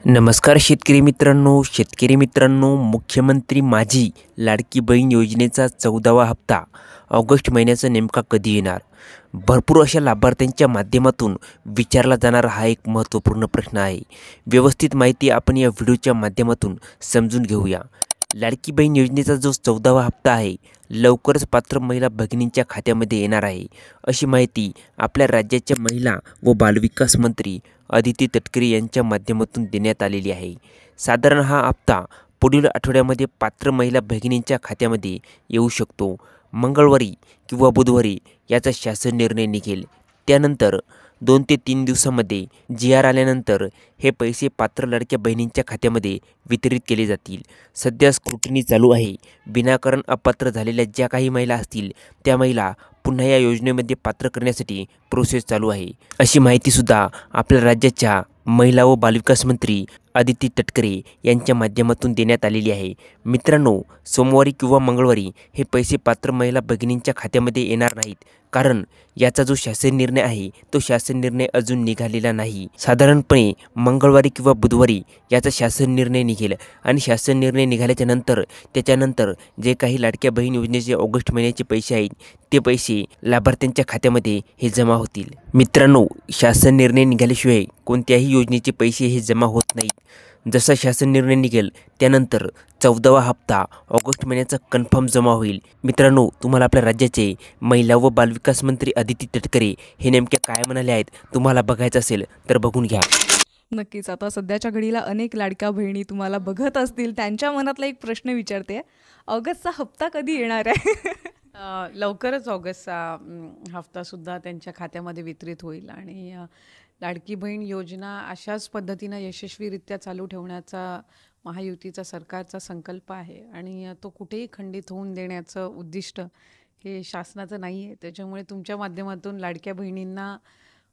नमस्कार शेतकरी मित्रांनो, मुख्यमंत्री माझी लाडकी बहीण योजनेचा 14वा हप्ता ऑगस्ट महिन्याचा नेमका कधी येणार? भरपूर अशा लाभार्थ्यांच्या माध्यमातून विचारला जाणारा हा एक महत्त्वपूर्ण प्रश्न आहे. व्यवस्थित माहिती आपण या व्हिडिओच्या माध्यमातून समजून घेऊया. लाडकी बहीण योजनेचा जो 14वा हप्ता आहे लवकरच पात्र महिला भगिनींच्या खात्यामध्ये येणार आहे, अशी माहिती आपल्या राज्याच्या महिला व बालविकास मंत्री अदिती तटकरे यांच्या माध्यमातून देण्यात आलेली आहे. साधारण हा हप्ता पुढील आठवड्यामध्ये पात्र महिला भगिनींच्या खात्यामध्ये येऊ शकतो. मंगळवारी किंवा बुधवारी याचा शासन निर्णय निघेल. त्यानंतर 2 ते 3 दिवसामध्ये GR आल्यानंतर हे पैसे पात्र लाडक्या बहिणींच्या खात्यामध्ये वितरित केले जातील. सध्या स्क्रुटिनी चालू आहे. विनाकारण अपात्र झालेल्या ज्या काही महिला असतील त्या महिला पुन्हा या योजनेमध्ये पात्र करण्यासाठी प्रोसेस चालू आहे, अशी माहितीसुद्धा आपल्या राज्याच्या महिला व बालविकास मंत्री अदिती तटकरे यांच्या माध्यमातून देण्यात आलेली आहे. मित्रांनो, सोमवारी किंवा मंगळवारी हे पैसे पात्र महिला भगिनींच्या खात्यामध्ये येणार नाहीत, कारण याचा जो शासन निर्णय आहे तो शासन निर्णय अजून निघालेला नाही. साधारणपणे मंगळवारी किंवा बुधवारी याचा शासन निर्णय निघेल आणि शासन निर्णय निघाल्याच्या नंतर त्याच्यानंतर जे काही लाडक्या बहीण योजनेचे ऑगस्ट महिन्याचे पैसे आहेत ते पैसे लाभार्थ्यांच्या खात्यामध्ये हे जमा होतील. मित्रांनो, शासन निर्णय निघाल्याशिवाय कोणत्याही योजनेचे पैसे हे जमा होत नाहीत. जसा शासन निर्णय निघेल त्यानंतर 14वा हप्ता ऑगस्ट महिन्याचा कन्फर्म जमा होईल. मित्रांनो, तुम्हाला आपल्या राज्याचे महिला व बालविकास मंत्री अदिती तटकरे हे नेमक्या काय म्हणाले आहेत तुम्हाला बघायचं असेल तर बघून घ्या. नक्कीच. आता सध्याच्या घडीला अनेक लाडक्या बहिणी तुम्हाला बघत असतील, त्यांच्या मनातला एक प्रश्न विचारते, ऑगस्टचा हप्ता कधी येणार आहे? लवकरच ऑगस्टचा हफ्तासुद्धा त्यांच्या खात्यामध्ये वितरित होईल आणि लाडकी बहीण योजना अशाच पद्धतीनं यशस्वीरित्या चालू ठेवण्याचा महायुतीचा सरकारचा संकल्प आहे आणि तो कुठेही खंडित होऊन देण्याचं उद्दिष्ट हे शासनाचं नाही आहे. त्याच्यामुळे तुमच्या माध्यमातून लाडक्या बहिणींना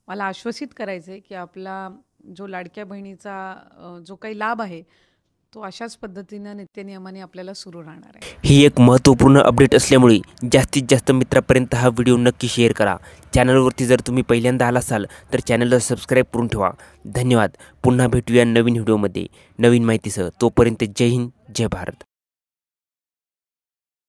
मला आश्वासित करायचं आहे की आपला जो लाडक्या बहिणीचा जो काही लाभ आहे तो अशाच पद्धतीनं नित्यनियमाने आपल्याला सुरू राहणार आहे. ही एक महत्त्वपूर्ण अपडेट असल्यामुळे जास्तीत जास्त मित्रांपर्यंत हा व्हिडिओ नक्की शेअर करा. चॅनलवरती जर तुम्ही पहिल्यांदा आला असाल तर चॅनलला सबस्क्राईब करून ठेवा. धन्यवाद. पुन्हा भेटूया नवीन व्हिडिओमध्ये नवीन माहितीसह. तोपर्यंत जय हिंद, जय भारत.